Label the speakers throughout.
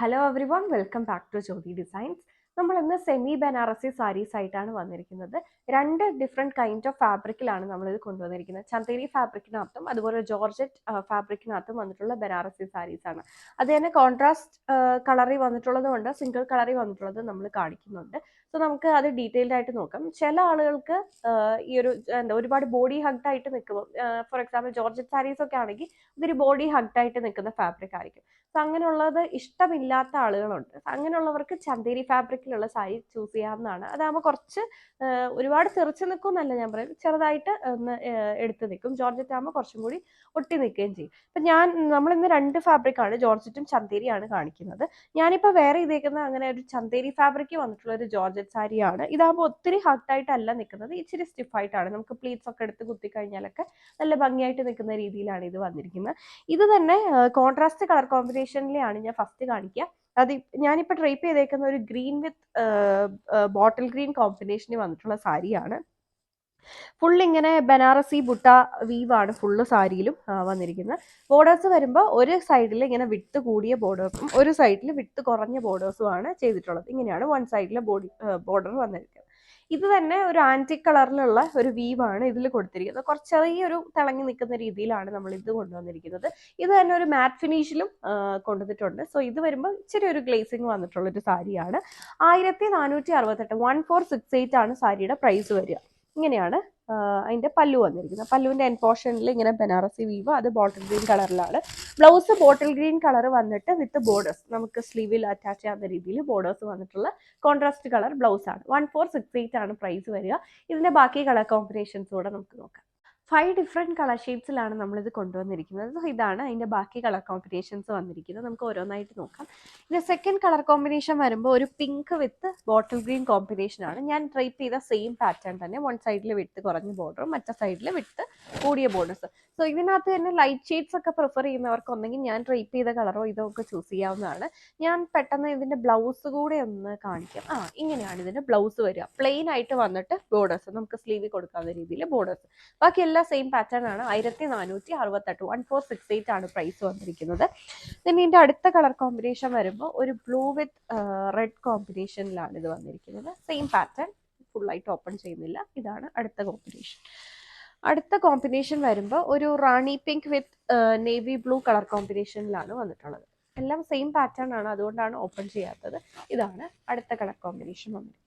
Speaker 1: Hello everyone, welcome back to Jyoti designs. നമ്മൾ ഇന്ന് semi Banarasi saris ആയിട്ടാണ് വന്നിരിക്കുന്നത്. രണ്ട് ഡിഫറെൻറ്റ് കൈൻഡ് ഓഫ് ഫാബ്രിക്കിലാണ് നമ്മളിത് കൊണ്ടുവന്നിരിക്കുന്നത്. ചന്തേരി ഫാബ്രിക്കിനകത്തും അതുപോലെ ജോർജറ്റ് ഫാബ്രിക്കിനകത്തും വന്നിട്ടുള്ള ബനാറസി സാരീസ് ആണ്. അത് തന്നെ കോൺട്രാസ്റ്റ് കളറിൽ വന്നിട്ടുള്ളത് കൊണ്ട് സിംഗിൾ കളറിൽ വന്നിട്ടുള്ളത് നമ്മൾ കാണിക്കുന്നുണ്ട്. സോ നമുക്ക് അത് ഡീറ്റെയിൽഡ് ആയിട്ട് നോക്കാം. ചില ആളുകൾക്ക് ഈ ഒരു ഒരുപാട് ബോഡി ഹഗ്ഡ് ആയിട്ട് നിൽക്കുമ്പോൾ, ഫോർ എക്സാമ്പിൾ ജോർജറ്റ് സാരീസ് ഒക്കെ ആണെങ്കിൽ ഇതൊരു ബോഡി ഹഗ്ഡ് ആയിട്ട് നിൽക്കുന്ന ഫാബ്രിക് ആയിരിക്കും. സോ അങ്ങനെയുള്ളത് ഇഷ്ടമില്ലാത്ത ആളുകളുണ്ട്. അങ്ങനെയുള്ളവർക്ക് ചന്തേരി ഫാബ്രിക്കിലുള്ള സാരി ചൂസ് ചെയ്യാവുന്നതാണ്. അതാകുമ്പോൾ കുറച്ച് ഒരുപാട് തെറിച്ച് നിൽക്കുമെന്നല്ല ഞാൻ പറയുന്നത്, ചെറുതായിട്ട് ഒന്ന് എടുത്ത് നിൽക്കും. ജോർജറ്റ് ആകുമ്പോൾ കുറച്ചും കൂടി ഒട്ടി നിൽക്കുകയും ചെയ്യും. അപ്പം നമ്മളിന്ന് രണ്ട് ഫാബ്രിക്കാണ്, ജോർജറ്റും ചന്തേരിയാണ് കാണിക്കുന്നത്. ഞാനിപ്പോൾ വേറെ ഇതേക്കുന്ന അങ്ങനെ ഒരു ചന്തേരി ഫാബ്രിക് വന്നിട്ടുള്ള ഒരു ജോർജറ്റ് സാരിയാണ്. ഇതാകുമ്പോൾ ഒത്തിരി ഹഗ്ഡായിട്ടല്ല നിൽക്കുന്നത്, ഇച്ചിരി സ്റ്റിഫായിട്ടാണ്. നമുക്ക് പ്ലീറ്റ്സ് ഒക്കെ എടുത്ത് കുത്തി കഴിഞ്ഞാലൊക്കെ നല്ല ഭംഗിയായിട്ട് നിൽക്കുന്ന രീതിയിലാണ് ഇത് വന്നിരിക്കുന്നത്. ഇത് തന്നെ കോൺട്രാസ്റ്റ് കളർ കോമ്പിനേഷനിലെയാണ് ഞാൻ ഫസ്റ്റ് കാണിക്കുക. അത് ഞാനിപ്പോൾ ഡ്രൈപ്പ് ചെയ്തേക്കുന്ന ഒരു ഗ്രീൻ വിത്ത് ബോട്ടിൽ ഗ്രീൻ കോമ്പിനേഷനിൽ വന്നിട്ടുള്ള സാരിയാണ്. ഫുൾ ഇങ്ങനെ ബനാറസി ബുട്ട വീവാണ് ഫുള്ള് സാരിയിലും വന്നിരിക്കുന്നത്. ബോർഡേഴ്സ് വരുമ്പോൾ ഒരു സൈഡിൽ ഇങ്ങനെ വിട്ട് കൂടിയ ബോർഡേഴ്സും ഒരു സൈഡിൽ വിട്ട് കുറഞ്ഞ ബോർഡേഴ്സും ആണ് ചെയ്തിട്ടുള്ളത്. ഇങ്ങനെയാണ് വൺ സൈഡിലെ ബോർഡർ വന്നിരിക്കുന്നത്. ഇത് തന്നെ ഒരു ആന്റിക് കളറിലുള്ള ഒരു വീവാണ് ഇതിൽ കൊടുത്തിരിക്കുന്നത്. കുറച്ച് ചെറിയൊരു തിളങ്ങി നിൽക്കുന്ന രീതിയിലാണ് നമ്മൾ ഇത് കൊണ്ടുവന്നിരിക്കുന്നത്. ഇത് തന്നെ ഒരു മാറ്റ് ഫിനിഷിലും കൊണ്ടുവന്നിട്ടുണ്ട്. സോ ഇത് വരുമ്പോൾ ഇച്ചിരി ഒരു ഗ്ലേസിങ് വന്നിട്ടുള്ള ഒരു സാരിയാണ്. 1468 1468 ആണ് സാരിയുടെ പ്രൈസ് വരിക. ഇങ്ങനെയാണ് അതിന്റെ പല്ലു വന്നിരിക്കുന്നത്. പല്ലുവിന്റെ എൻ പോർഷനിൽ ഇങ്ങനെ ബനാറസി വീവ്, അത് ബോട്ടിൽ ഗ്രീൻ കളറിലാണ്. ബ്ലൗസ് ബോട്ടിൽ ഗ്രീൻ കളർ വന്നിട്ട് വിത്ത് ബോർഡേഴ്സ്, നമുക്ക് സ്ലീവിൽ അറ്റാച്ച് ചെയ്യാവുന്ന രീതിയിൽ ബോർഡേഴ്സ് വന്നിട്ടുള്ള കോൺട്രാസ്റ്റ് കളർ ബ്ലൗസ് ആണ്. 1468 ആണ് പ്രൈസ് വരിക. ഇതിന്റെ ബാക്കി കളർ കോമ്പിനേഷൻസ് കൂടെ നമുക്ക് നോക്കാം. 5 ഡിഫറെൻറ്റ് കളർ ഷെയ്ഡ്സിലാണ് നമ്മളിത് കൊണ്ടുവന്നിരിക്കുന്നത്. സോ ഇതാണ് അതിൻ്റെ ബാക്കി കളർ കോമ്പിനേഷൻസ് വന്നിരിക്കുന്നത്. നമുക്ക് ഓരോന്നായിട്ട് നോക്കാം. ഇതിൻ്റെ സെക്കൻഡ് കളർ കോമ്പിനേഷൻ വരുമ്പോൾ ഒരു പിങ്ക് വിത്ത് ബോട്ടിൽ ഗ്രീൻ കോമ്പിനേഷനാണ്. ഞാൻ ഡ്രൈപ്പ് ചെയ്ത സെയിം പാറ്റേൺ തന്നെ, വൺ സൈഡിൽ വിട്ട് കുറഞ്ഞ ബോർഡറും മറ്റേ സൈഡിൽ വിട്ട് കൂടിയ ബോർഡേഴ്സ്. സോ ഇതിനകത്ത് തന്നെ ലൈറ്റ് ഷെയ്ഡ്സ് ഒക്കെ പ്രിഫർ ചെയ്യുന്നവർക്ക് ഒന്നെങ്കിൽ ഞാൻ ഡ്രൈപ്പ് ചെയ്ത കളറോ ഇതോ ഒക്കെ ചൂസ് ചെയ്യാവുന്നതാണ്. ഞാൻ പെട്ടെന്ന് ഇതിൻ്റെ ബ്ലൗസ് കൂടെ ഒന്ന് കാണിക്കാം. ഇങ്ങനെയാണ് ഇതിൻ്റെ ബ്ലൗസ് വരിക. പ്ലെയിൻ ആയിട്ട് വന്നിട്ട് ബോർഡേഴ്സ്, നമുക്ക് സ്ലീവിൽ കൊടുക്കാവുന്ന രീതിയിൽ ബോർഡേഴ്സ്. ബാക്കി എല്ലാം സെയിം പാറ്റേൺ ആണ്. 1468 1468 ആണ് പ്രൈസ് വന്നിരിക്കുന്നത്. പിന്നെ ഇതിന്റെ അടുത്ത കളർ കോമ്പിനേഷൻ വരുമ്പോൾ ഒരു ബ്ലൂ വിത്ത് റെഡ് കോമ്പിനേഷനിലാണ് ഇത് വന്നിരിക്കുന്നത്. സെയിം പാറ്റേൺ, ഫുള്ളായിട്ട് ഓപ്പൺ ചെയ്യുന്നില്ല. ഇതാണ് അടുത്ത കോമ്പിനേഷൻ. അടുത്ത കോമ്പിനേഷൻ വരുമ്പോൾ ഒരു rani pink with navy blue colour കോമ്പിനേഷനിലാണ് വന്നിട്ടുള്ളത്. എല്ലാം സെയിം പാറ്റേൺ ആണ്, അതുകൊണ്ടാണ് ഓപ്പൺ ചെയ്യാത്തത്. ഇതാണ് അടുത്ത കളർ കോമ്പിനേഷൻ വന്നിരിക്കുന്നത്.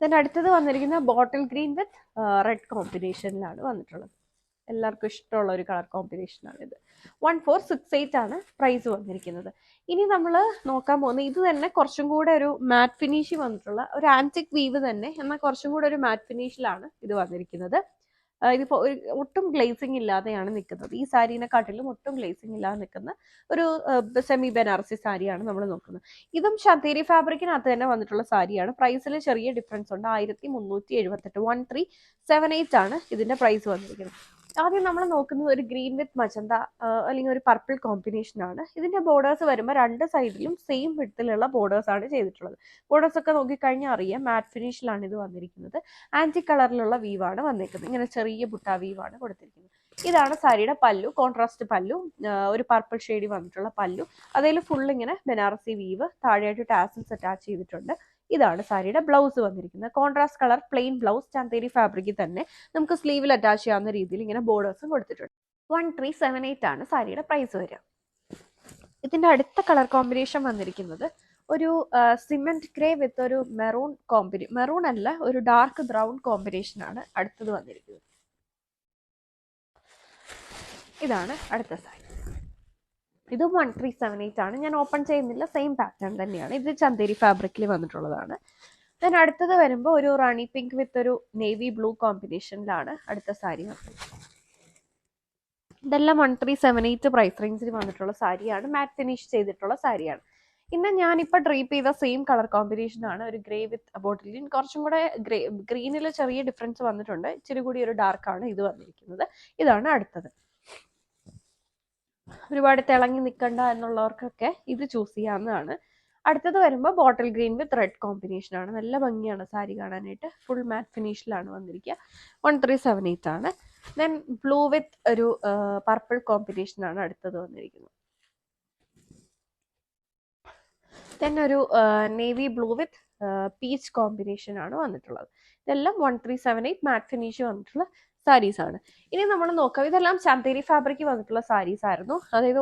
Speaker 1: ദെൻ അടുത്തത് വന്നിരിക്കുന്ന ബോട്ടിൽ ഗ്രീൻ വിത്ത് റെഡ് കോമ്പിനേഷനിലാണ് വന്നിട്ടുള്ളത്. എല്ലാവർക്കും ഇഷ്ടമുള്ള ഒരു കളർ കോമ്പിനേഷനാണ് ഇത്. 1468 ആണ് പ്രൈസ് വന്നിരിക്കുന്നത്. ഇനി നമ്മൾ നോക്കാൻ പോകുന്നത് ഇത് തന്നെ കുറച്ചും കൂടെ ഒരു മാറ്റ് ഫിനിഷ് വന്നിട്ടുള്ള ഒരു ആന്റിക് വീവ് തന്നെ, എന്നാൽ കുറച്ചും കൂടെ ഒരു മാറ്റ് ഫിനിഷിലാണ് ഇത് വന്നിരിക്കുന്നത്. ഇതിപ്പോൾ ഒട്ടും ഗ്ലേസിങ് ഇല്ലാതെയാണ് നിൽക്കുന്നത്. ഈ സാരീനെക്കാട്ടിലും ഒട്ടും ഗ്ലേസിങ് ഇല്ലാതെ നിൽക്കുന്ന ഒരു സെമി ബനാറസി സാരിയാണ് നമ്മൾ നോക്കുന്നത്. ഇതും ചന്തേരി ഫാബ്രിക്കിനകത്ത് തന്നെ വന്നിട്ടുള്ള സാരിയാണ്. പ്രൈസിൽ ചെറിയ ഡിഫറൻസ് ഉണ്ട്. 1378 1378 ആണ് ഇതിന്റെ പ്രൈസ് വന്നിരിക്കുന്നത്. ആദ്യം നമ്മൾ നോക്കുന്നത് ഒരു ഗ്രീൻ വിത്ത് മജന്ത അല്ലെങ്കിൽ ഒരു പർപ്പിൾ കോമ്പിനേഷൻ ആണ്. ഇതിന്റെ ബോർഡേഴ്സ് വരുമ്പോൾ രണ്ട് സൈഡിലും സെയിം വിഡ്ത്തിലുള്ള ബോർഡേഴ്സ് ആണ് ചെയ്തിട്ടുള്ളത്. ബോർഡേഴ്സ് ഒക്കെ നോക്കിക്കഴിഞ്ഞാൽ അറിയാം, മാറ്റ് ഫിനിഷിലാണ് ഇത് വന്നിരിക്കുന്നത്. ആന്റിക് കളറിലുള്ള വീവാണ് വന്നിരിക്കുന്നത്. ഇങ്ങനെ ചെറിയ ബുട്ട വീവാണ് കൊടുത്തിരിക്കുന്നത്. ഇതാണ് സാരിയുടെ പല്ലു, കോൺട്രാസ്റ്റ് പല്ലു, ഒരു പർപ്പിൾ ഷെയ്ഡിൽ വന്നിട്ടുള്ള പല്ലു. അതിൽ ഫുൾ ഇങ്ങനെ ബനാറസി വീവ്, താഴെയായിട്ട് ടാസൽസ് അറ്റാച്ച് ചെയ്തിട്ടുണ്ട്. ഇതാണ് സാരിയുടെ ബ്ലൗസ് വന്നിരിക്കുന്നത്. Contrast colour plain blouse, Chanderi ഫാബ്രിക്കിൽ തന്നെ നമുക്ക് സ്ലീവിൽ അറ്റാച്ച് ചെയ്യാവുന്ന രീതിയിൽ ഇങ്ങനെ ബോർഡേഴ്സും കൊടുത്തിട്ടുണ്ട്. 1378 ആണ് സാരിയുടെ പ്രൈസ് വരിക. ഇതിന്റെ അടുത്ത കളർ കോമ്പിനേഷൻ വന്നിരിക്കുന്നത് ഒരു സിമെന്റ് ഗ്രേ വിത്ത് ഒരു മെറൂൺ അല്ല, ഒരു ഡാർക്ക് ബ്രൗൺ കോമ്പിനേഷൻ ആണ് അടുത്തത് വന്നിരിക്കുന്നത്. ഇതാണ് അടുത്ത സാരി. ഇതും 1378 ആണ്. ഞാൻ ഓപ്പൺ ചെയ്യുന്നില്ല, സെയിം പാറ്റേൺ തന്നെയാണ്. ഇത് ചന്തേരി ഫാബ്രിക്കിൽ വന്നിട്ടുള്ളതാണ്. ദെൻ അടുത്തത് വരുമ്പോൾ ഒരു റാണി പിങ്ക് വിത്ത് ഒരു നേവി ബ്ലൂ കോമ്പിനേഷനിലാണ് അടുത്ത സാരി വന്നത്. ഇതെല്ലാം 1378 പ്രൈസ് റേഞ്ചിൽ വന്നിട്ടുള്ള സാരിയാണ്. മാറ്റ് ഫിനിഷ് ചെയ്തിട്ടുള്ള സാരിയാണ്. ഇന്ന് ഞാനിപ്പോൾ ഡ്രൈപ്പ് ചെയ്ത സെയിം കളർ കോമ്പിനേഷൻ ആണ്, ഒരു ഗ്രേ വിത്ത് ബോട്ടിൽ ഗ്രീൻ. കുറച്ചും കൂടെ ഗ്രീനിൽ ചെറിയ ഡിഫറൻസ് വന്നിട്ടുണ്ട്. ഇച്ചിരി കൂടി ഒരു ഡാർക്കാണ് ഇത് വന്നിരിക്കുന്നത്. ഇതാണ് അടുത്തത്. ഒരുപാട് തിളങ്ങി നിൽക്കണ്ട എന്നുള്ളവർക്കൊക്കെ ഇത് ചൂസ് ചെയ്യാവുന്നതാണ്. അടുത്തത് വരുമ്പോൾ bottle green with red combination ആണ്. നല്ല ഭംഗിയാണ് സാരി കാണാനായിട്ട്. ഫുൾ മാറ്റ് ഫിനിഷിലാണ് വന്നിരിക്കുക. 1378 ആണ്. ദെൻ ബ്ലൂ വിത്ത് ഒരു പർപ്പിൾ കോമ്പിനേഷൻ ആണ് അടുത്തത് വന്നിരിക്കുന്നത്. ദെൻ ഒരു നേവി ബ്ലൂ വിത്ത് പീച്ച് കോമ്പിനേഷൻ ആണ് വന്നിട്ടുള്ളത്. ഇതെല്ലാം 1378 മാറ്റ് ഫിനിഷ് വന്നിട്ടുള്ള സാരീസ് ആണ്. ഇനി നമ്മൾ നോക്കാം, ഇതെല്ലാം ചന്തേരി ഫാബ്രിക് വന്നിട്ടുള്ള സാരീസ് ആയിരുന്നു. അതായത്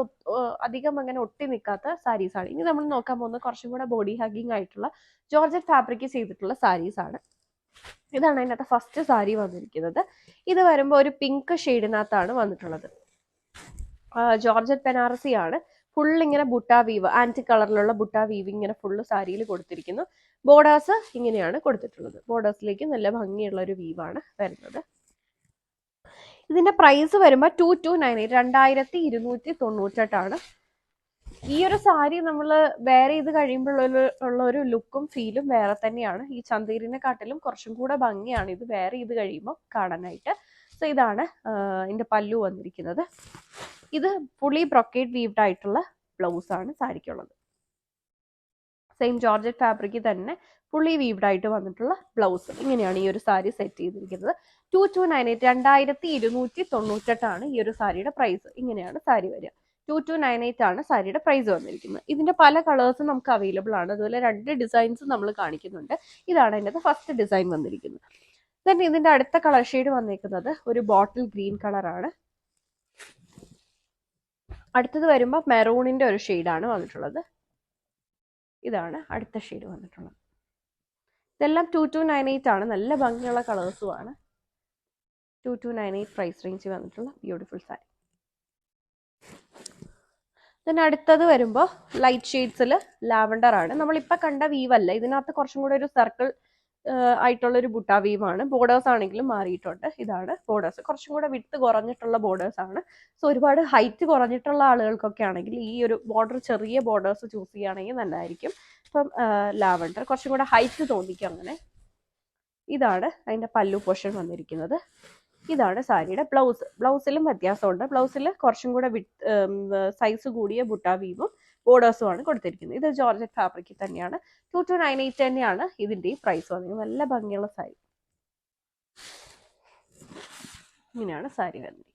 Speaker 1: അധികം അങ്ങനെ ഒട്ടി നിൽക്കാത്ത സാരീസ് ആണ്. ഇനി നമ്മൾ നോക്കാൻ പോകുന്നത് കുറച്ചും കൂടെ ബോഡി ഹഗ്ഗിങ് ആയിട്ടുള്ള ജോർജറ്റ് ഫാബ്രിക് ചെയ്തിട്ടുള്ള സാരീസ് ആണ്. ഇതാണ് അതിനകത്ത് ഫസ്റ്റ് സാരി വന്നിരിക്കുന്നത്. ഇത് വരുമ്പോൾ ഒരു പിങ്ക് ഷെയ്ഡിനകത്താണ് വന്നിട്ടുള്ളത്. ജോർജറ്റ് ബനാറസി ആണ്. ഫുൾ ഇങ്ങനെ ബുട്ട വീവ്, ആന്റി കളറിലുള്ള ബുട്ട വീവ് ഇങ്ങനെ ഫുള്ള് സാരിയിൽ കൊടുത്തിരിക്കുന്നു. ബോർഡേഴ്സ് ഇങ്ങനെയാണ് കൊടുത്തിട്ടുള്ളത്. ബോർഡേഴ്സിലേക്ക് നല്ല ഭംഗിയുള്ള ഒരു വീവാണ് വരുന്നത്. ഇതിന്റെ പ്രൈസ് വരുമ്പോൾ 2298 2298 ഈ ഒരു സാരി നമ്മൾ വേറെ ചെയ്ത് കഴിയുമ്പോൾ ഉള്ള ഒരു ലുക്കും ഫീലും വേറെ തന്നെയാണ്. ഈ ചന്തേരിനെ കാട്ടിലും കുറച്ചും കൂടെ ഭംഗിയാണ് ഇത് വേറെ ചെയ്ത് കഴിയുമ്പോൾ കാണാനായിട്ട്. സോ ഇതാണ് ഇതിന്റെ പല്ലു വന്നിരിക്കുന്നത്. ഇത് ഫുള്ളി ബ്രൊക്കേഡ് വീവ്ഡ് ആയിട്ടുള്ള ബ്ലൗസ് ആണ് സാരിക്കുള്ളത്. സെയിം ജോർജറ്റ് ഫാബ്രിക് തന്നെ ഫുള്ളി വീവ്ഡ് ആയിട്ട് വന്നിട്ടുള്ള ബ്ലൗസ്. ഇങ്ങനെയാണ് ഈ ഒരു സാരി സെറ്റ് ചെയ്തിരിക്കുന്നത്. 2298 2298 ഈ ഒരു സാരിയുടെ പ്രൈസ്. ഇങ്ങനെയാണ് സാരി വരിക. 2298 ആണ് സാരിയുടെ പ്രൈസ് വന്നിരിക്കുന്നത്. ഇതിന്റെ പല കളേഴ്സും നമുക്ക് അവൈലബിൾ ആണ്. അതുപോലെ 2 ഡിസൈൻസ് നമ്മൾ കാണിക്കുന്നുണ്ട്. ഇതാണ് അതിൻ്റെ ഫസ്റ്റ് ഡിസൈൻ വന്നിരിക്കുന്നത്. ദെൻ ഇതിന്റെ അടുത്ത കളർ ഷെയ്ഡ് വന്നിരിക്കുന്നത് ഒരു ബോട്ടിൽ ഗ്രീൻ കളറാണ്. അടുത്തത് വരുമ്പോൾ മെറൂണിന്റെ ഒരു ഷെയ്ഡാണ് വന്നിട്ടുള്ളത്. ഇതാണ് അടുത്ത ഷെയ്ഡ് വന്നിട്ടുള്ളത്. ഇതെല്ലാം 2298 ആണ്. നല്ല ഭംഗിയുള്ള കളേഴ്സുമാണ്. 2298 പ്രൈസ് റേഞ്ച് വന്നിട്ടുള്ള ബ്യൂട്ടിഫുൾ സാരി. ദെൻ അടുത്തത് വരുമ്പോൾ ലൈറ്റ് ഷെയ്ഡ്സിൽ ലാവൻഡർ ആണ്. നമ്മളിപ്പോൾ കണ്ട വീവ് അല്ല, ഇതിനകത്ത് കുറച്ചും കൂടെ ഒരു സർക്കിൾ ആയിട്ടുള്ളൊരു ബുട്ട വീവാണ്. ബോർഡേഴ്സ് ആണെങ്കിലും മാറിയിട്ടുണ്ട്. ഇതാണ് ബോർഡേഴ്സ്. കുറച്ചും കൂടെ വിട്ട് കുറഞ്ഞിട്ടുള്ള ബോർഡേഴ്സ് ആണ്. സോ ഒരുപാട് ഹൈറ്റ് കുറഞ്ഞിട്ടുള്ള ആളുകൾക്കൊക്കെ ആണെങ്കിൽ ഈ ഒരു ബോർഡർ, ചെറിയ ബോർഡേഴ്സ് ചൂസ് ചെയ്യുകയാണെങ്കിൽ നല്ലതായിരിക്കും. ഇപ്പം ലാവൻഡർ കുറച്ചും കൂടെ ഹൈറ്റ് തോന്നിക്കും അങ്ങനെ. ഇതാണ് അതിൻ്റെ പല്ലു പോർഷൻ വന്നിരിക്കുന്നത്. ഇതാണ് സാരിയുടെ ബ്ലൗസ്. ബ്ലൗസിലും വ്യത്യാസമുണ്ട്. ബ്ലൗസിൽ കുറച്ചും കൂടെ സൈസ് കൂടിയ ബുട്ട വീവും ബോർഡേഴ്സും ആണ് കൊടുത്തിരിക്കുന്നത്. ഇത് ജോർജറ്റ് ഫാബ്രിക്കിൽ തന്നെയാണ്. 2298 തന്നെയാണ് ഇതിന്റെ പ്രൈസ് വന്നത്. നല്ല ഭംഗിയുള്ള സാരി. ഇങ്ങനെയാണ് സാരി വന്നിരിക്കുന്നത്.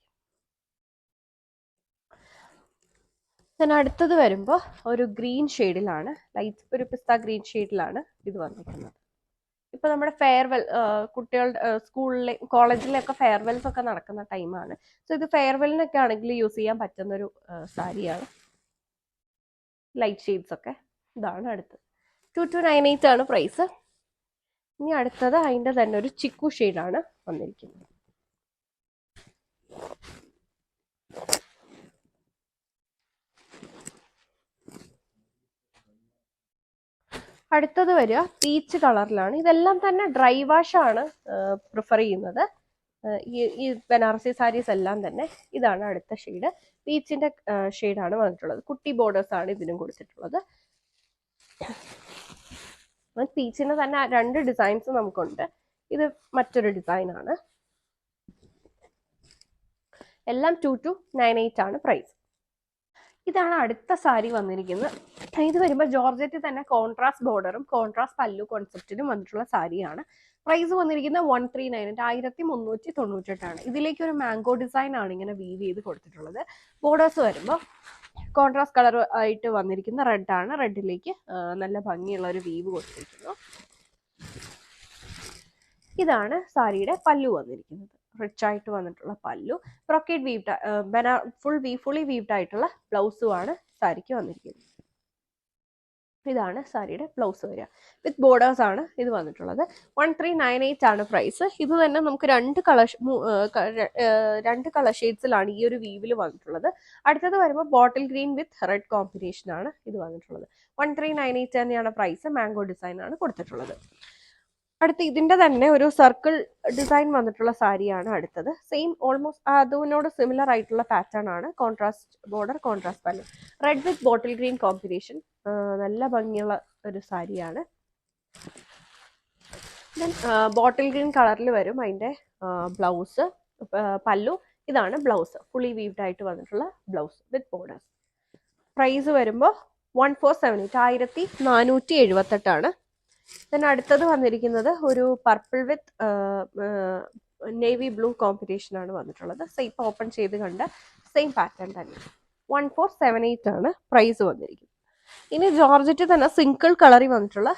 Speaker 1: അടുത്തത് വരുമ്പോൾ ഒരു ഗ്രീൻ ഷെയ്ഡിലാണ്, ലൈറ്റ് ഒരു പിസ്ത ഗ്രീൻ ഷെയ്ഡിലാണ് ഇത് വന്നിരിക്കുന്നത്. ഇപ്പൊ നമ്മുടെ ഫെയർവെൽ, കുട്ടികളുടെ സ്കൂളിലെ കോളേജിലൊക്കെ ഫെയർവെൽസ് ഒക്കെ നടക്കുന്ന ടൈമാണ്. സോ ഇത് ഫെയർവെല്ലിനൊക്കെ ആണെങ്കിൽ യൂസ് ചെയ്യാൻ പറ്റുന്നൊരു സാരിയാണ്. ലൈറ്റ് ഷെയ്ഡ്സ് ഒക്കെ. ഇതാണ് അടുത്തത്. 2298 ആണ് പ്രൈസ്. ഇനി അടുത്തത് അതിൻ്റെ തന്നെ ഒരു ചിക്കു ഷെയ്ഡാണ് വന്നിരിക്കുന്നത്. അടുത്തത് വരിക പീച്ച് കളറിലാണ്. ഇതെല്ലാം തന്നെ ഡ്രൈ വാഷ് ആണ് പ്രിഫർ ചെയ്യുന്നത്, ഈ ബനാറസി സാരീസ് എല്ലാം തന്നെ. ഇതാണ് അടുത്ത ഷെയ്ഡ്. പീച്ചിന്റെ ഷെയ്ഡാണ് വന്നിട്ടുള്ളത്. കുട്ടി ബോർഡേഴ്സ് ആണ് ഇതിനും കൊടുത്തിട്ടുള്ളത്. പീച്ചിന് തന്നെ 2 ഡിസൈൻസ് നമുക്കുണ്ട്. ഇത് മറ്റൊരു ഡിസൈൻ ആണ്. എല്ലാം 2298 ആണ് പ്രൈസ്. ഇതാണ് അടുത്ത സാരി വന്നിരിക്കുന്നത്. ഇത് വരുമ്പോൾ ജോർജറ്റ് തന്നെ കോൺട്രാസ്റ്റ് ബോർഡറും കോൺട്രാസ്റ്റ് പല്ലു കോൺസെപ്റ്റിനും വന്നിട്ടുള്ള സാരിയാണ്. പ്രൈസ് വന്നിരിക്കുന്നത് 1398 1398 ഇതിലേക്ക് ഒരു മാംഗോ ഡിസൈൻ ആണ് ഇങ്ങനെ വീവ് ചെയ്ത് കൊടുത്തിട്ടുള്ളത്. ബോർഡേഴ്സ് വരുമ്പോൾ കോൺട്രാസ്റ്റ് കളർ ആയിട്ട് വന്നിരിക്കുന്ന റെഡ് ആണ്. റെഡിലേക്ക് നല്ല ഭംഗിയുള്ള ഒരു വീവ് കൊടുത്തിരിക്കുന്നു. ഇതാണ് സാരിയുടെ പല്ലു വന്നിരിക്കുന്നത്. റിച്ച് ആയിട്ട് വന്നിട്ടുള്ള പല്ലു. ബ്രൊക്കേഡ് വീവ്ഡ് ഫുള്ളി വീവ്ഡ് ആയിട്ടുള്ള ബ്ലൗസും ആണ് സാരിക്ക് വന്നിരിക്കുന്നത്. ഇതാണ് സാരിയുടെ ബ്ലൗസ് വരിക. വിത്ത് ബോർഡേഴ്സ് ആണ് ഇത് വന്നിട്ടുള്ളത്. 1398 ആണ് പ്രൈസ്. ഇത് തന്നെ നമുക്ക് 2 കളർ ഷെയ്ഡ്സിലാണ് ഈ ഒരു വീവിൽ വന്നിട്ടുള്ളത്. അടുത്തത് വരുമ്പോൾ bottle green with red combination ആണ് ഇത് വന്നിട്ടുള്ളത്. 1398 തന്നെയാണ് പ്രൈസ്. മാംഗോ ഡിസൈൻ ആണ് കൊടുത്തിട്ടുള്ളത്. അടുത്ത് ഇതിന്റെ തന്നെ ഒരു സർക്കിൾ ഡിസൈൻ വന്നിട്ടുള്ള സാരിയാണ് അടുത്തത്. സെയിം ഓൾമോസ്റ്റ് അതിനോട് സിമിലർ ആയിട്ടുള്ള പാറ്റേൺ ആണ്. കോൺട്രാസ്റ്റ് ബോർഡർ, കോൺട്രാസ്റ്റ് പല്ലു, read with bottle green combination. നല്ല ഭംഗിയുള്ള ഒരു സാരിയാണ്. ദെൻ ബോട്ടിൽ ഗ്രീൻ കളറിൽ വരും അതിന്റെ ബ്ലൗസ്, പല്ലു. ഇതാണ് ബ്ലൗസ്. ഫുള്ളി വീവ്ഡ് ആയിട്ട് വന്നിട്ടുള്ള ബ്ലൗസ് വിത്ത് ബോർഡേഴ്സ്. പ്രൈസ് വരുമ്പോൾ 1478 1478 ആണ്. ദെൻ അടുത്തത് വന്നിരിക്കുന്നത് ഒരു പർപ്പിൾ വിത്ത് നേവി ബ്ലൂ കോമ്പിനേഷൻ ആണ് വന്നിട്ടുള്ളത്. ഇപ്പൊ ഓപ്പൺ ചെയ്ത് കണ്ട സെയിം പാറ്റേൺ തന്നെ. 1478 ആണ് പ്രൈസ് വന്നിരിക്കുന്നത്. ഇനി ജോർജറ്റ് തന്നെ സിംഗിൾ കളറിൽ വന്നിട്ടുള്ള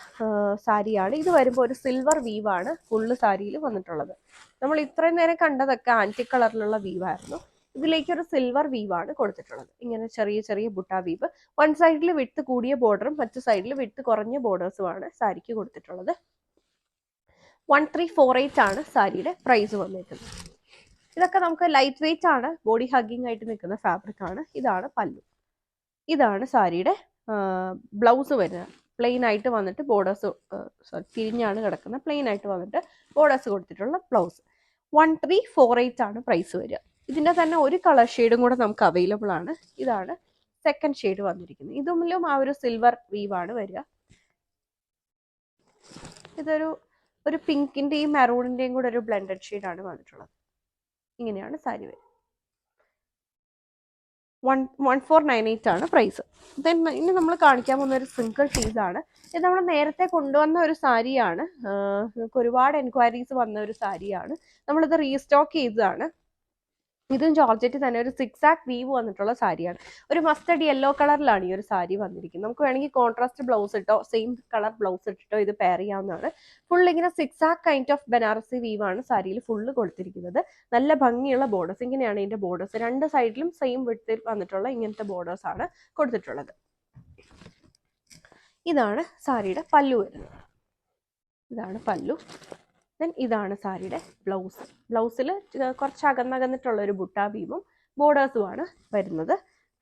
Speaker 1: സാരിയാണ്. ഇത് വരുമ്പോൾ ഒരു സിൽവർ വീവാണ് ഫുള്ള് സാരിയിൽ വന്നിട്ടുള്ളത്. നമ്മൾ ഇത്രയും നേരം കണ്ടതൊക്കെ ആന്റിക് കളറിലുള്ള വീവായിരുന്നു. ഇതിലേക്ക് ഒരു സിൽവർ വീവാണ് കൊടുത്തിട്ടുള്ളത്. ഇങ്ങനെ ചെറിയ ചെറിയ ബുട്ട വീവ്. വൺ സൈഡിൽ വിട്ട് കൂടിയ ബോർഡറും മറ്റു സൈഡിൽ വിട്ട് കുറഞ്ഞ ബോർഡേഴ്സുമാണ് സാരിക്ക് കൊടുത്തിട്ടുള്ളത്. 1348 ആണ് സാരിയുടെ പ്രൈസ് വന്നിരിക്കുന്നത്. ഇതൊക്കെ നമുക്ക് ലൈറ്റ് വെയിറ്റ് ആണ്, ബോഡി ഹഗ്ഗിങ് ആയിട്ട് നിൽക്കുന്ന ഫാബ്രിക് ആണ്. ഇതാണ് പല്ലു. ഇതാണ് സാരിയുടെ ബ്ലൗസ് വരുന്നത്. പ്ലെയിൻ ആയിട്ട് വന്നിട്ട് ബോർഡേഴ്സ് തിരിഞ്ഞാണ് കിടക്കുന്നത്. പ്ലെയിൻ ആയിട്ട് വന്നിട്ട് ബോർഡേഴ്സ് കൊടുത്തിട്ടുള്ള ബ്ലൗസ്. 1348 ആണ് പ്രൈസ് വരിക. ഇതിൻ്റെ തന്നെ ഒരു കളർ ഷെയ്ഡും കൂടെ നമുക്ക് അവൈലബിൾ ആണ്. ഇതാണ് സെക്കൻഡ് ഷെയ്ഡ് വന്നിരിക്കുന്നത്. ഇതുമില്ലും ആ ഒരു സിൽവർ വീവാണ് വരിക. ഇതൊരു പിങ്കിൻ്റെയും മെറൂണിൻ്റെയും കൂടെ ഒരു ബ്ലെൻഡഡ് ഷെയ്ഡാണ് വന്നിട്ടുള്ളത്. ഇങ്ങനെയാണ് സാരി വരിക. 1498 ആണ് പ്രൈസ്. ദെൻ ഇനി നമ്മൾ കാണിക്കാൻ പോകുന്ന ഒരു സിംഗിൾ പീസാണ്. ഇത് നമ്മൾ നേരത്തെ കൊണ്ടുവന്ന ഒരു സാരിയാണ്. നമുക്ക് ഒരുപാട് എൻക്വയറീസ് വന്ന ഒരു സാരിയാണ്. നമ്മളിത് റീസ്റ്റോക്ക് ചെയ്തതാണ്. ഇതും ജോർജറ്റ് തന്നെ ഒരു സിക്സാക് വീവ് വന്നിട്ടുള്ള സാരിയാണ്. ഒരു മസ്റ്റർഡ് യെല്ലോ കളറിലാണ് ഈ ഒരു സാരി വന്നിരിക്കുന്നത്. നമുക്ക് വേണമെങ്കിൽ കോൺട്രാസ്റ്റ് ബ്ലൗസ് ഇട്ടോ സെയിം കളർ ബ്ലൗസ് ഇട്ടിട്ടോ ഇത് പെയർ ചെയ്യാവുന്നതാണ്. ഫുൾ ഇങ്ങനെ സിക്സാക് കൈൻഡ് ഓഫ് ബനാറസി വീവാണ് സാരിയിൽ ഫുള്ള് കൊടുത്തിരിക്കുന്നത്. നല്ല ഭംഗിയുള്ള ബോർഡേഴ്സ്. ഇങ്ങനെയാണ് ഇതിന്റെ ബോർഡേഴ്സ്. രണ്ട് സൈഡിലും സെയിം വിഡ്ത്തിൽ വന്നിട്ടുള്ള ഇങ്ങനത്തെ ബോർഡേഴ്സ് ആണ് കൊടുത്തിട്ടുള്ളത്. ഇതാണ് സാരിയുടെ പല്ലു വരുന്നത്. ഇതാണ് പല്ലു. ദെൻ ഇതാണ് സാരിയുടെ ബ്ലൗസ്. ബ്ലൗസിൽ കുറച്ച് അകന്നകന്നിട്ടുള്ള ഒരു ബുട്ടാ വീവും ബോർഡേഴ്സുമാണ് വരുന്നത്.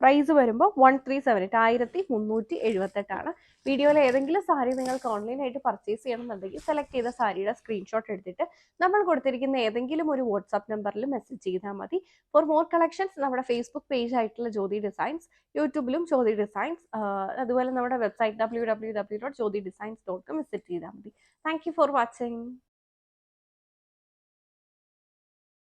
Speaker 1: പ്രൈസ് വരുമ്പോൾ 1378 1378 വീഡിയോയിൽ ഏതെങ്കിലും സാരി നിങ്ങൾക്ക് ഓൺലൈനായിട്ട് പർച്ചേസ് ചെയ്യണമെന്നുണ്ടെങ്കിൽ സെലക്ട് ചെയ്ത സാരിയുടെ സ്ക്രീൻഷോട്ട് എടുത്തിട്ട് നമ്മൾ കൊടുത്തിരിക്കുന്ന ഏതെങ്കിലും ഒരു വാട്സാപ്പ് നമ്പറിൽ മെസ്സേജ് ചെയ്താൽ മതി. ഫോർ മോർ കളക്ഷൻസ് നമ്മുടെ ഫേസ്ബുക്ക് പേജ് ആയിട്ടുള്ള ജ്യോതി ഡിസൈൻസ്, യൂട്യൂബിലും ജ്യോതി ഡിസൈൻസ്, അതുപോലെ നമ്മുടെ വെബ്സൈറ്റ് www.jyotidesigns.com വിസിറ്റ് ചെയ്താൽ മതി. Thank you for watching.